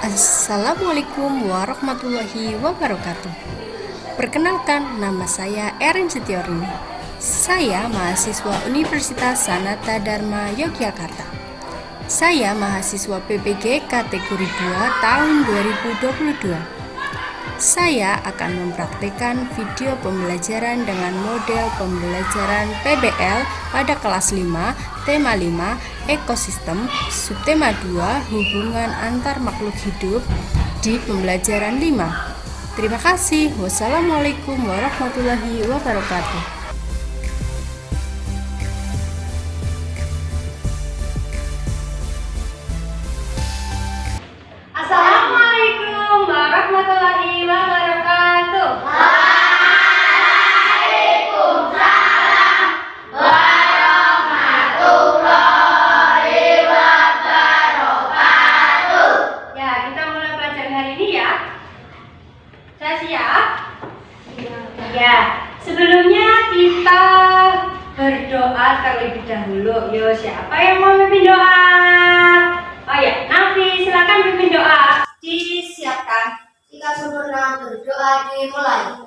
Assalamualaikum warahmatullahi wabarakatuh. Perkenalkan, nama saya Erin Setiorini. Saya mahasiswa Universitas Sanata Dharma Yogyakarta. Saya mahasiswa PPG kategori 2 tahun 2022. Saya akan mempraktikkan video pembelajaran dengan model pembelajaran PBL pada kelas 5, tema 5, ekosistem, subtema 2, hubungan antar makhluk hidup di pembelajaran 5. Terima kasih. Wassalamualaikum warahmatullahi wabarakatuh. Assalamualaikum warahmatullahi wabarakatuh. Waalaikumsalam warahmatullahi wabarakatuh. Ya, kita mulai pelajaran hari ini ya. Saya siap? Ya, sebelumnya kita berdoa terlebih dahulu. Yo, siapa yang mau memimpin doa? Oh ya, Nafi, silakan pimpin doa. Disiapkan. Jika sempurna berdoa dimulai.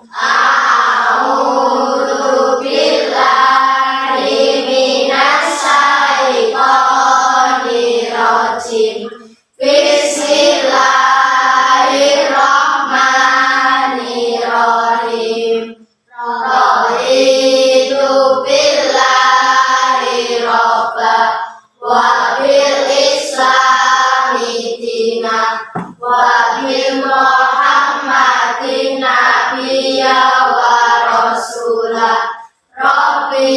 A'udzu billahi minasyaitonir rajim. Bismillahirrahmanirrahim. Raditu billahi robba wa bil islami dina wa bi Muhammadin nabiyya wa rasula. Rabbi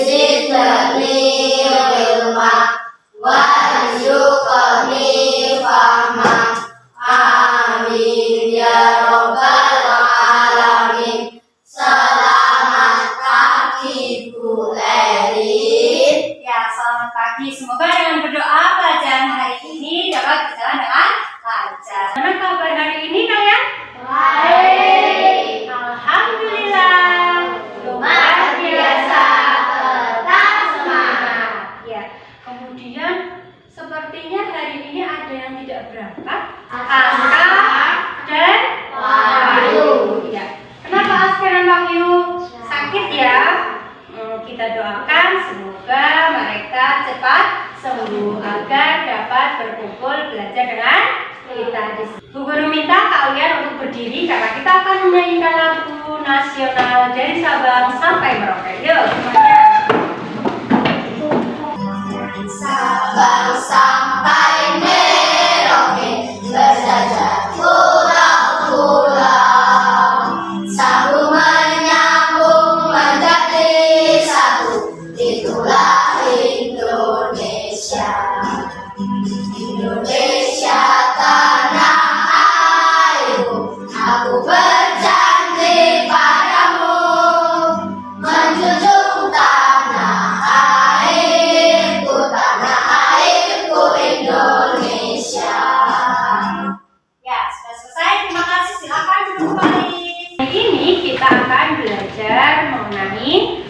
zidni ilma warzuqni fahma. Amin ya rabbal alamin. Selamat pagi Bu Erin. Ya, selamat pagi. Semoga dengan berdoa pelajaran hari ini dapat berjalan dengan lancar. Mana kabar hari ini kalian? Baik. Alhamdulillah. Luar biasa, tetap semangat. Ya, kemudian sepertinya hari ini ada yang tidak berangkat. Askar dan Wahyu. Ya. Kenapa Askar dan Wahyu sakit ya? Kita doakan semoga mereka cepat sembuh agar dapat berkumpul belajar dengan kita di sini. Bu Guru minta kalian untuk berdiri karena kita akan menyanyikan lagu nasional dari Sabang sampai Merauke. Yuk semuanya. Sabang sampai Merauke berjajar pulau-pulau, sambung menyambung menjadi satu. Itulah Indonesia. Indonesia tanah airku, aku berjanji padamu menjunjung tanah airku Indonesia. Ya, sudah selesai. Terima kasih. Silakan duduk kembali. Hari ini kita akan belajar mengenai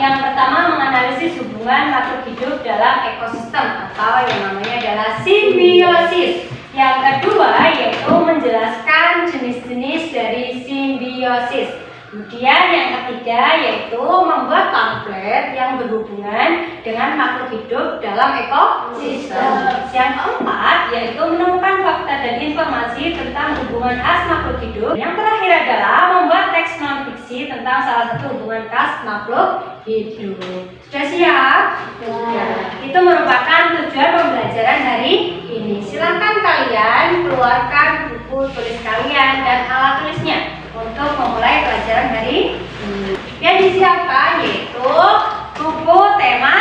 yang pertama menganalisis hubungan makhluk hidup dalam ekosistem atau yang namanya adalah simbiosis. Yang kedua yaitu menjelaskan jenis-jenis dari simbiosis. Kemudian yang ketiga yaitu membuat pamflet yang berhubungan dengan makhluk hidup dalam ekosistem. Yang keempat yaitu menemukan fakta dan informasi tentang hubungan khas makhluk hidup. Yang terakhir adalah membuat teks non-fiksi tentang salah satu hubungan khas makhluk hidup. Sudah siap? Ya. Itu merupakan tujuan pembelajaran hari ini. Silakan kalian keluarkan buku tulis kalian dan alat tulisnya untuk memulai pelajaran hari ini. Yang disiapkan yaitu buku tema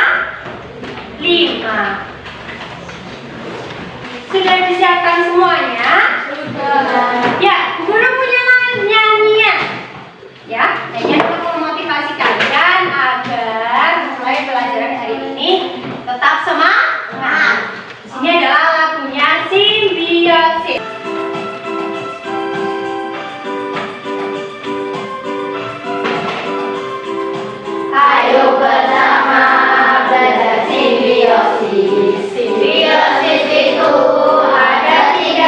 5. Sudah disiapkan semuanya? Sudah. Ya, guru punya nyanyian. Ya, nyanyian untuk memotivasi kalian agar memulai pelajaran hari ini tetap semangat. Di sini adalah lagunya Simbiosis. Ayo bersama belajar simbiosis. Simbiosis itu ada 3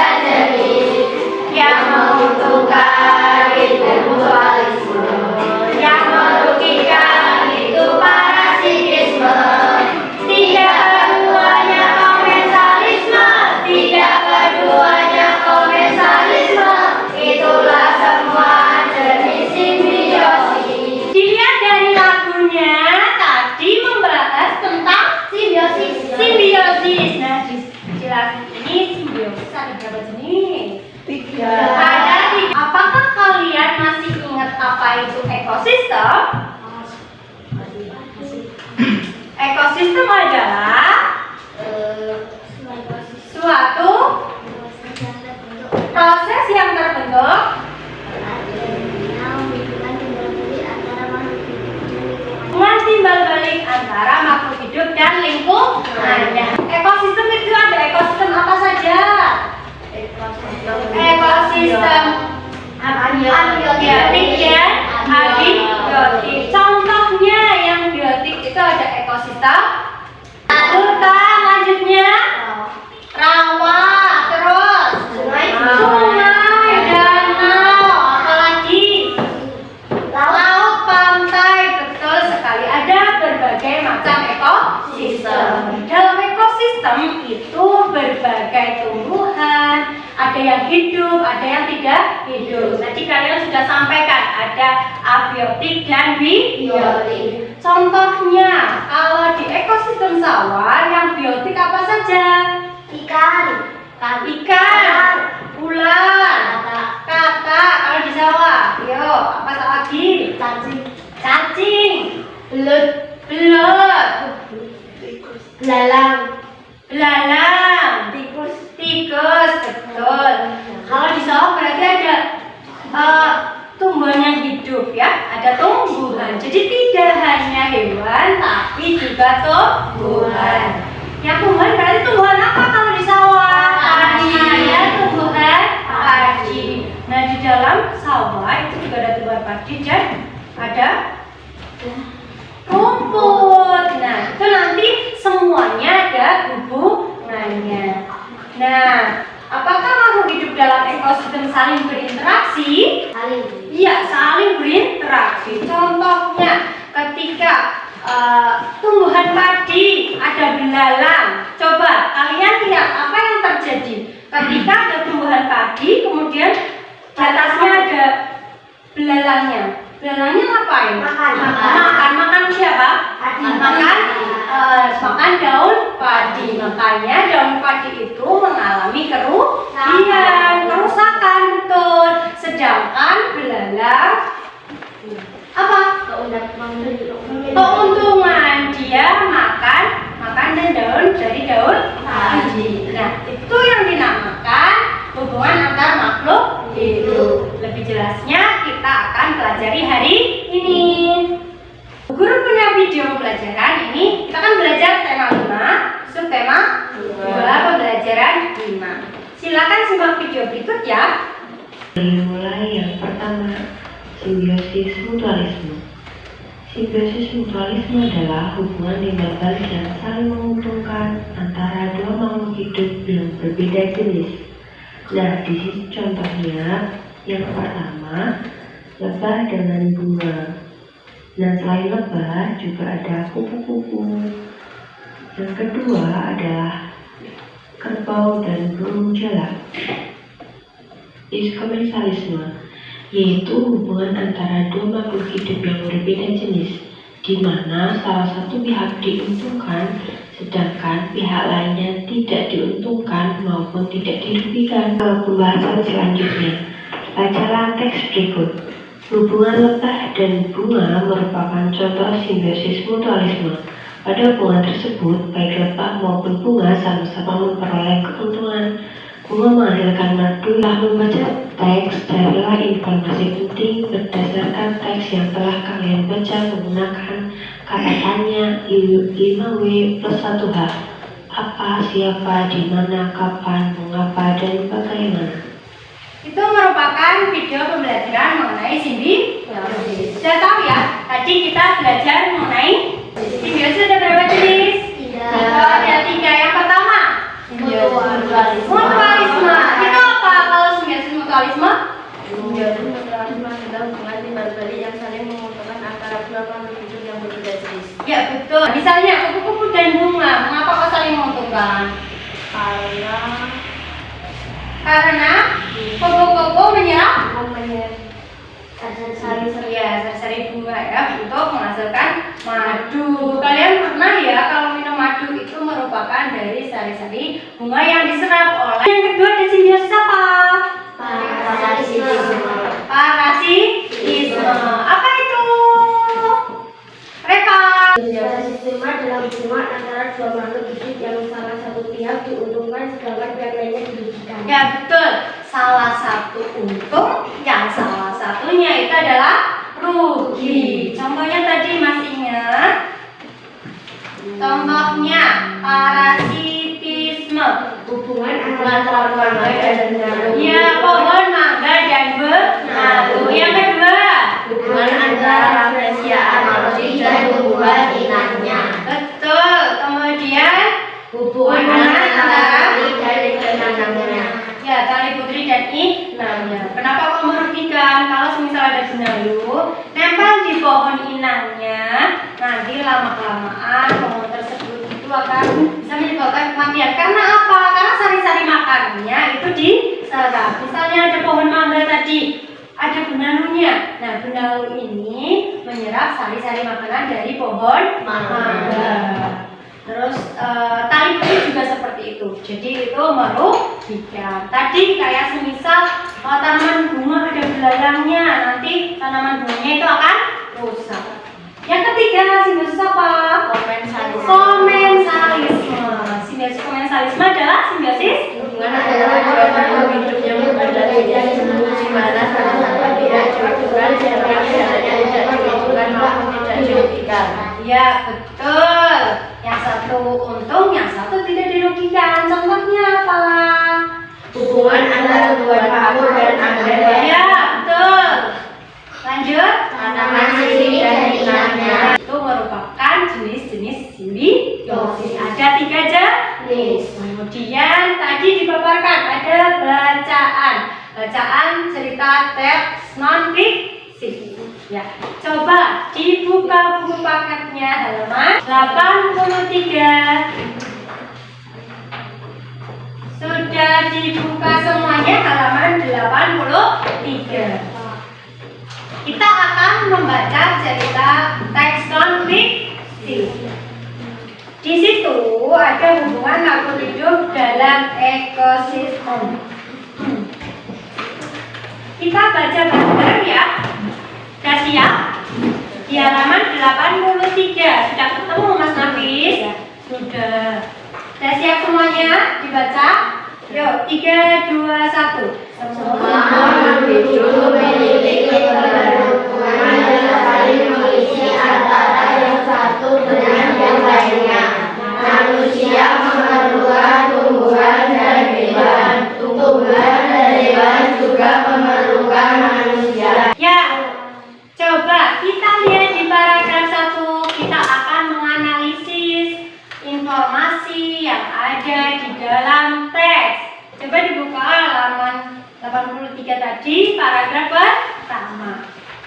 simbiosis. Nah, di ini simbiosis ada berapa jenis? 3. Ada 3. Apakah kalian masih ingat apa itu ekosistem? Ekosistem adalah suatu proses yang terbentuk hubungan timbal balik antara makhluk hidup dan lingkungannya. Ekosistem itu ada ekosistem apa saja? Ekosistem abiotik dan abiotik. Contohnya yang biotik itu ada ekosistem hutan, lanjutnya rawa, terus sungai, danau, apalagi laut, pantai. Betul sekali, ada berbagai macam ekosistem. Dalam ekosistem itu berbagai tumbuhan, ada yang hidup, ada yang tidak hidup. Tadi kalian sudah sampaikan ada abiotik dan biotik. Contohnya, kalau di ekosistem sawah yang biotik apa saja? Ikan, ular, kakak. Kalau di sawah, yuk, apa lagi? Cacing, belut, belalang, tikus, betul. Kalau di sawah berarti ada tumbuhan yang hidup ya, ada tumbuhan. Jadi tidak hanya hewan, tapi juga tumbuhan. Yang tumbuhan berarti tumbuhan apa kalau di sawah? Padi, ya, tumbuhan padi. Nah, di dalam sawah itu juga ada tumbuhan padi dan ada rumput. Nah, itu nanti semuanya ada hubungannya. Nah, apakah makhluk hidup dalam ekosistem saling berinteraksi? Iya, saling berinteraksi. Contohnya, ketika tumbuhan padi ada belalang. Coba kalian lihat apa yang terjadi ketika ada tumbuhan padi, kemudian di atasnya ada belalangnya. Belalangnya ngapain? Makan siapa? Makan daun padi. Makanya daun padi itu mengalami kerusakan, betul. Sedangkan belalang apa? Keuntungan, dia makan dan daun dari daun padi. Nah, itu yang dinamakan hubungan antar makhluk hidup. Lebih jelasnya kita akan pelajari hari ini. Guru punya video pembelajaran ini. Kita akan belajar tema 5, subtema 2, pembelajaran 5. Silakan simak video berikut ya. Mulai yang pertama, simbiosis mutualisme. Simbiosis mutualisme adalah hubungan timbal balik yang saling menguntungkan antara dua makhluk hidup yang berbeda jenis. Nah, di sini contohnya yang pertama, lebah dengan bunga. Dan selain lebah juga ada kupu-kupu. Yang kedua adalah kerbau dan burung jalak. Komensalisme, yaitu hubungan antara dua makhluk hidup yang berbeda jenis, di mana salah satu pihak diuntungkan, sedangkan pihak lainnya tidak diuntungkan maupun tidak dirugikan. Ke pembahasan selanjutnya, bacalah teks berikut. Hubungan lebah dan bunga merupakan contoh simbiosis mutualisme. Pada hubungan tersebut, baik lebah maupun bunga sama-sama memperoleh keuntungan. Bunga menghasilkan madu. Telah membaca teks, carilah informasi penting berdasarkan teks yang telah kalian baca menggunakan kata tanya 5W plus 1H. Apa, siapa, di mana, kapan, mengapa, dan bagaimana. Itu merupakan video pembelajaran mengenai simbiosis. Sudah tahu ya? Tadi kita belajar mengenai simbiosis ada berapa jenis? 3. Ada 3. Yang pertama, mutualisme. Itu apa kalau simbiosis mutualisme? Simbiosis mutualisme adalah hubungan timbal balik yang saling menguntungkan antara dua makhluk hidup yang berbeda jenis. Ya, betul. Misalnya kupu-kupu dan bunga, mengapa kok saling menguntungkan? Karena kupu-kupu menyerap sari bunga ya untuk menghasilkan madu. Kalian pernah ya kalau minum madu madu itu merupakan dari sari-sari bunga yang diserap oleh. Yang kedua ada simbiosis apa? Parasitisme. Apa itu? Reva. Simbiosis adalah hubungan antara dua makhluk hidup yang salah satu pihak diuntungkan sedangkan pihak lainnya dirugikan. Ya betul. Salah satu untung, yang salah satunya itu adalah rugi. Contohnya tadi masih ingat? Contohnya parasitisme. Hubungan antara pohon mangga dan benalu. Ya, pohon mangga dan benalu. Yang kedua, Hubungan antara fresia analogi dan tumbuhan inangnya. betul. Kemudian Hubungan antara putri dan inangnya. ya tali putri dan inangnya. Kenapa kok merugikan? Kalau semisal ada benalu nempel di pohon inangnya, nanti lama-kelamaan pohon tersebut itu akan bisa menyebabkan kematian. Karena apa? Karena sari-sari makannya itu diserap. Misalnya ada pohon mangga tadi, ada benalunya. Nah, benalu ini menyerap sari-sari makanan dari pohon mangga. Terus tali putri juga seperti itu. Jadi itu merugikan. Tadi kayak semisal tanaman bunga ada belalangnya, nanti tanaman bunganya itu akan rusak. Yang ketiga, simbiosis apa? Komensalisme. Simbiosis komensalisme adalah simbiosis Hubungan antara dua makhluk hidup yang berbeda jenis di mana salah satu pihak diuntungkan sedangkan pihak lainnya tidak diuntungkan maupun tidak dirugikan. ya betul. Yang satu untung, yang satu tidak dirugikan. Contohnya apa? Hubungan antara tuan makhluk dan anggrek Ya betul. Lanjut. tanaman sirih dan inangnya. Itu merupakan jenis-jenis simbiosis. Ada 3 jenis. Kemudian tadi dipaparkan ada bacaan cerita teks non fiksi. Ya, coba dibuka buku paketnya halaman 83. Sudah dibuka semuanya halaman 83. Kita akan membaca cerita teks non fiksi. Di situ ada hubungan makhluk hidup dalam ekosistem. Kita baca bareng ya. Sudah siap? Di halaman 83. Sudah ketemu Mas Nafis? Sudah. Sudah siap semuanya? Dibaca? Yuk, 3, 2, 1. Semua makhluk hidup memiliki keberhubungan yang saling mengisi antara yang satu dengan yang lainnya. Manusia memerlukan tumbuhan dan hewan. Tumbuhan dan hewan juga memerlukan manusia. Ya, coba kita lihat di paragraf 1. Kita akan menganalisis informasi yang ada di dalam teks. Coba dibuka halaman 83 tadi, paragraf pertama.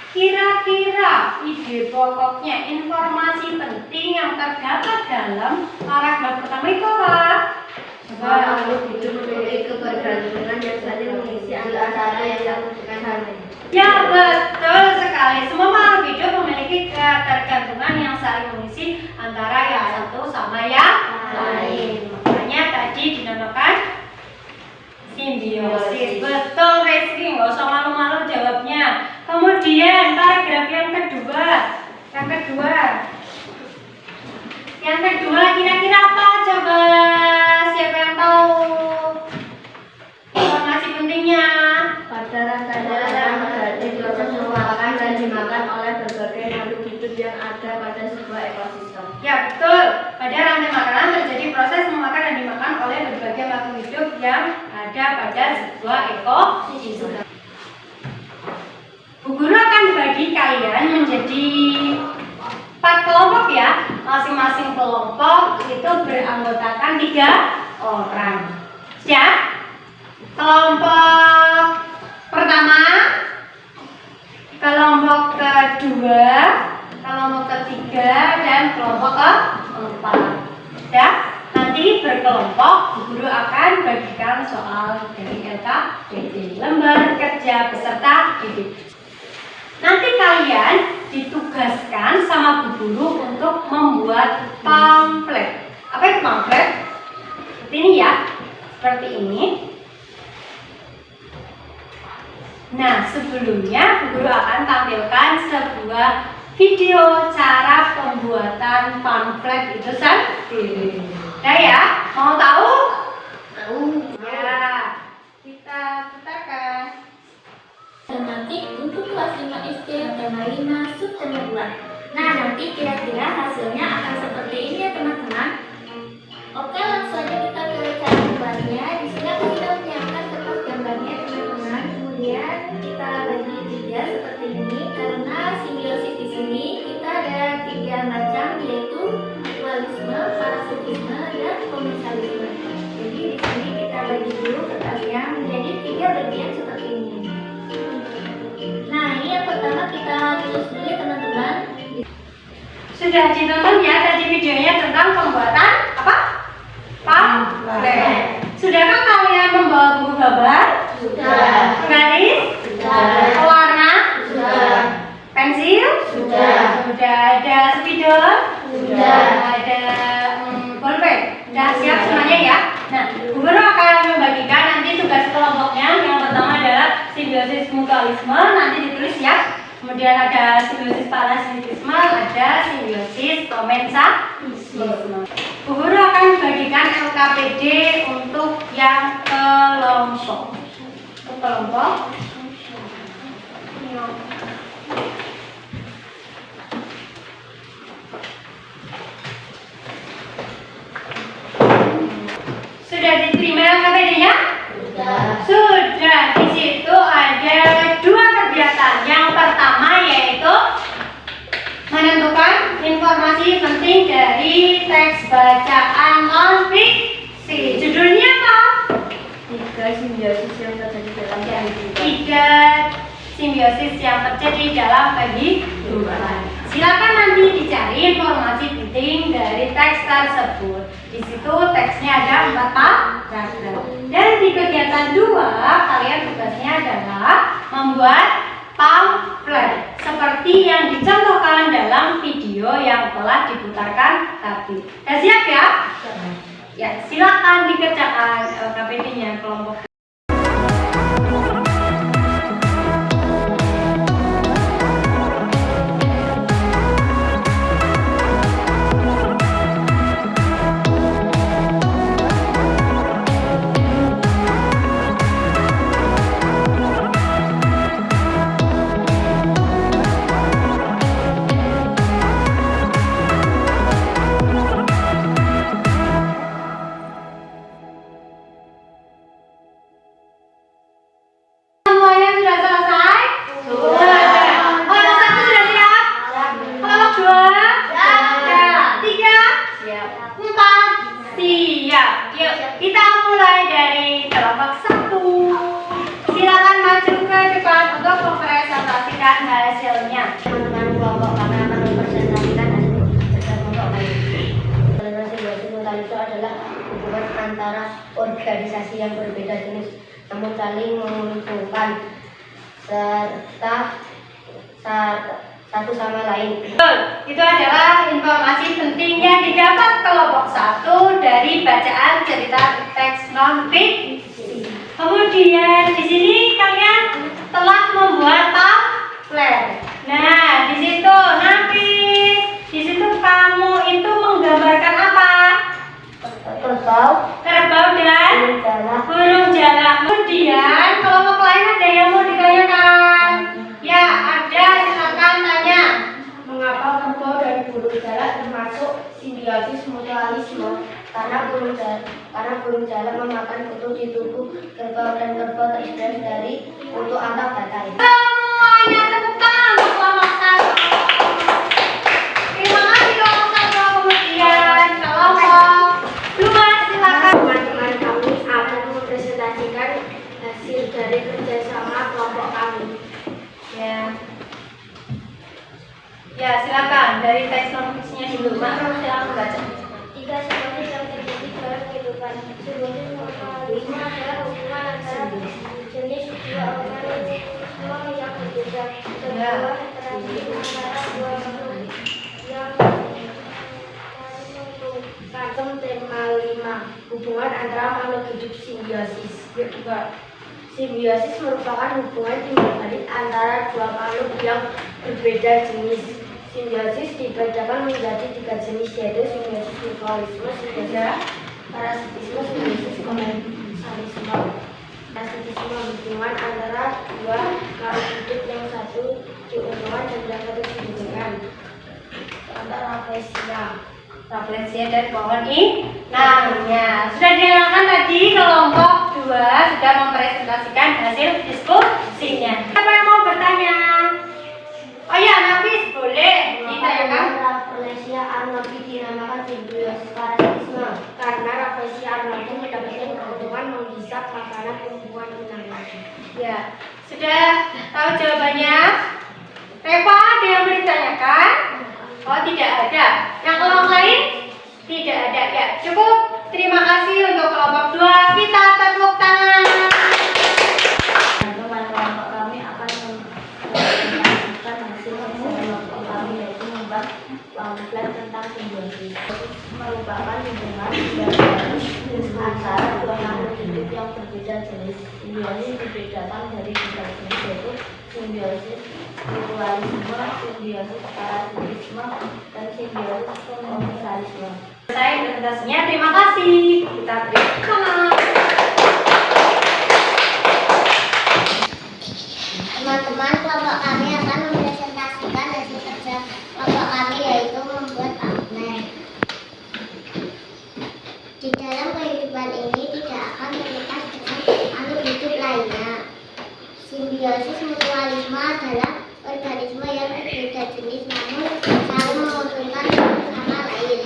Kira-kira ide pokoknya informasi penting yang terdapat dalam paragraf pertama itu apa? Coba. Makhluk hidup memiliki kebergantungan yang saling mengisi antara yang satu dengan yang lain. Ya betul sekali. Semua makhluk hidup memiliki ketergantungan yang saling mengisi antara yang satu sama yang lain. Makanya tadi dinamakan simbiosis. Betul Rizky, nggak usah malu-malu jawabnya. Kemudian paragraf yang kedua. Yang kedua kira-kira apa? Coba siapa yang tahu informasi pentingnya? Pada rata-rata terjadi proses memakan dan dimakan oleh berbagai makhluk hidup yang ada pada sebuah ekosistem. Ya betul. Pada rantai makanan terjadi proses memakan dan dimakan oleh berbagai makhluk hidup yang ada pada sebuah ekosistem. Bu Guru akan bagi kalian menjadi 4 kelompok ya. Masing-masing kelompok itu beranggotakan 3 orang. Siap? Kelompok pertama, kelompok kedua, kelompok ketiga, dan kelompok keempat. Ya, nanti berkelompok, Bu Guru akan bagikan soal dari LKPD, lembar kerja peserta didik. Nanti kalian ditugaskan sama Bu Guru untuk membuat pamflet. Apa itu pamflet? Seperti ini ya, seperti ini. Nah, sebelumnya Bu Guru akan tampilkan sebuah video cara pembuatan pamflet itu sendiri. Nah ya, mau tahu? Tahu. Ya, kita putarkan. Nanti untuk kelas 5 SD tema 5 sub tema 2. Nah, nanti kira-kira hasilnya akan seperti ini ya teman-teman. Oke, langsung aja kita ke cara membuatnya. Di sini aku sudah menyiapkan kertas gambarnya teman-teman. Kemudian kita bagi 3 seperti ini karena simbiosis di sini kita ada 3 macam, yaitu mutualisme, parasitisme, dan komensalisme. Jadi di sini kita bagi dulu kertasnya menjadi 3 bagian seperti ini. Nah, ini yang pertama kita tulis dulu ya teman-teman. Sudah ditonton ya tadi videonya tentang pembuatan apa? Pamflet. Sudahkah kalian membawa buku gambar? Sudah. Penggaris? Sudah. Pewarna? Sudah. Pensil? Sudah. Sudah. Ada spidol? Sudah. Ada bolpen? Sudah siap semuanya ya? Nah, Bu Guru akan membagikan nanti tugas kelompoknya. Yang pertama adalah simbiosis mutualisme, nanti ditulis ya. Kemudian ada simbiosis parasitisme, ada simbiosis komensalisme. Bu Guru akan bagikan LKPD untuk yang kelompok. Untuk kelompok. Sudah diterima LKPD-nya? Sudah. Di situ ada 2 kegiatan. Yang pertama yaitu menentukan informasi penting dari teks bacaan non-fiksi. Judulnya apa? 3 simbiosis yang terjadi dalam kehidupan. 3 simbiosis yang terjadi dalam kehidupan. Silakan nanti dicari informasi penting dari teks tersebut. Di situ teksnya ada 4 paragraf. Dan di kegiatan 2, kalian tugasnya adalah membuat pamflet seperti yang dicontohkan dalam video yang telah diputarkan tadi. Siap ya? Ya, silakan dikerjakan LKPD-nya kelompok. Semuanya sudah selesai? Sudah. Kelompok 1 sudah siap? Kelompok 2? Siap. 3? Siap. 4? Siap. Yuk, kita mulai dari kelompok 1. Silakan maju ke depan untuk mempresentasikan hasilnya. Teman-teman kelompok kami akan mempresentasikan hasil kerja kelompok kami. Simbiosis mutualisme adalah hubungan antara organisasi yang berbeda jenis namun saling menguntungkan serta satu sama lain. Betul, itu adalah informasi penting yang didapat kelompok 1 dari bacaan cerita teks non-fiksi. Kemudian di sini kalian telah membuat pamflet. Nah, di situ nanti di situ kamu itu menggambarkan apa? Kerbau dan burung jalak. Kemudian kelompok lain ada yang mau ditanyakan? Ya, ada. Silakan tanya. Mengapa kerbau dan burung jalak termasuk simbiosis mutualisme? Karena burung jalak memakan kutu di tubuh kerbau dan kerbau terinspirasi dari kutu antar batai. Semuanya tepuk tangan untuk kelompok 1. Terima kasih kelompok 1. Kemudian kelompok 2 silakan. Teman-teman kami akan mempresentasikan hasil dari kerjasama kelompok kami. Ya. Ya, silakan dari teks non-fiksinya dulu. Mak, silakan baca. 3 simbiosis yang terjadi dalam kehidupan. Simbiosis mutualisme adalah hubungan antara jenis 2 organisme yang berbeda. Sebuah interaksi antara 2 makhluk yang saling menguntungkan. Cantum tema 5, hubungan antara makhluk hidup simbiosis. Yuk coba. Simbiosis merupakan hubungan timbal balik antara dua makhluk yang berbeda jenis. Simbiosis dibedakan menjadi 3 jenis, yaitu simbiosis mutualisme, simbiosis parasitisme, simbiosis komensalisme. Parasitisme hubungan antara dua makhluk hidup yang satu diuntungkan dan yang satu dirugikan. Contoh Rafflesia dari pohon inangnya. Sudah dinyalakan tadi kelompok 2 sudah mempresentasikan hasil diskusinya. Siapa yang mau bertanya? Oh ya, Nafis boleh ditanyakan. Rafflesia arnoldii dinamakan simbiosis parasitisme karena Rafflesia arnoldii mendapatkan keuntungan menghisap makanan tumbuhan inangnya. Ya, sudah tahu jawabannya? Reva, ada yang mau ditanyakan? Oh, tidak ada. Yang kelompok lain? Tidak ada. Ya, cukup. Terima kasih untuk kelompok 2. Kita tepuk tangan. Kelompok kami akan menyampaikan hasil kelompok kami, yaitu membuat pamflet tentang simbiosis. Merupakan hubungan antara dua makhluk hidup yang berbeda jenis. Simbiosis dibedakan dari 3 jenis, yaitu simbiosis mutualisme, simbiosis parasitisme, dan simbiosis komensalisme. Selesai presentasinya. Terima kasih. Kita beri tangan. Teman-teman, kelompok kami akan mempresentasikan hasil kerja kelompok kami, yaitu membuat pamflet. Di dalam kehidupan ini tidak akan terlepas dengan makhluk hidup lainnya. Simbiosis mutualisme adalah organisme yang berbeda jenis namun saling menguntungkan satu sama lain.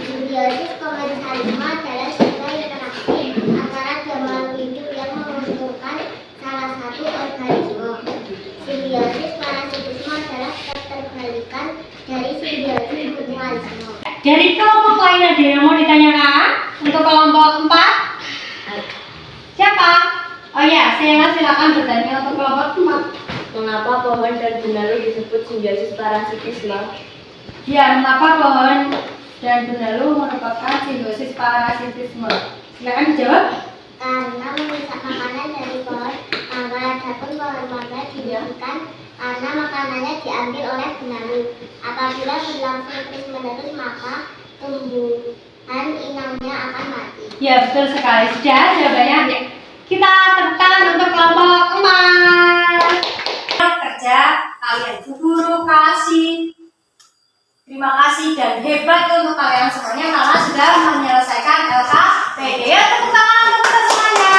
Simbiosis komensalisme adalah sebuah interaksi antara dua makhluk hidup yang menguntungkan salah satu organisme. Simbiosis parasitisme adalah keterbalikan dari simbiosis mutualisme. Dari kelompok lain ada yang mau ditanyakan? Untuk kelompok 4? Siapa? Oh ya, silakan bertanya untuk kelompok 4. Mengapa pohon dan benalu disebut simbiosis parasitisme? Ya, mengapa pohon dan benalu merupakan simbiosis parasitisme? Silakan dijawab. Karena menghisap makanan dari pohon mangga, adapun pohon mangga dirugikan karena makanannya diambil oleh benalu. Apabila berlangsung terus-menerus, maka tumbuhan inangnya akan mati. Ya, betul sekali. Sudah jawabannya. Ya. Kita tepuk tangan untuk kelompok 4. Kerja kalian guru kasih. Terima kasih dan hebat untuk kalian semuanya karena sudah menyelesaikan LKPD. Ya, tepuk tangan untuk kita semuanya.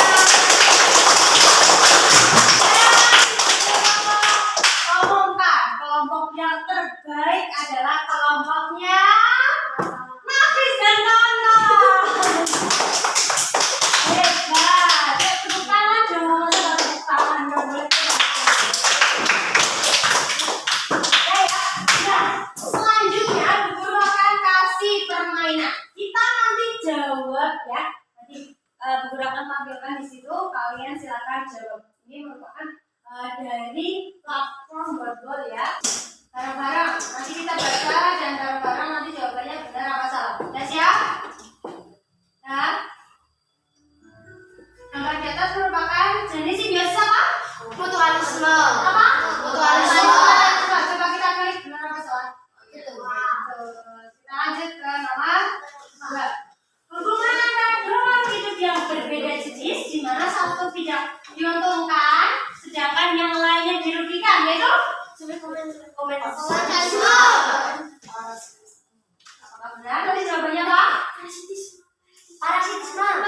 Umumkan kelompok yang terbaik adalah kelompoknya Nafis dan Nono. Hebat. Ya, tepuk tangan dong. Tepuk tangan dong. Boleh. Selanjutnya guru akan kasih permainan. Kita nanti jawab ya. Nanti guru akan tampilkan di situ. Kalian silakan jawab. Ini merupakan dari platform Wordball ya. Bareng-bareng. Nanti kita baca dan bareng-bareng nanti jawabannya benar apa salah. Udah siap? Nah, gambar di atas merupakan jenis simbiosis apa? Mutualisme. Apa? Mutualisme. Coba kita klik benar apa salah. Kita lanjut ke nomor 2. Hubungan antara dua makhluk hidup yang berbeda jenis di mana satu tidak diuntungkan sedangkan yang lainnya dirugikan, yaitu Komensalisme. apakah benar? Tadi jawabannya apa? Parasitisme. Kenapa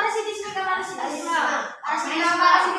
parasitisme?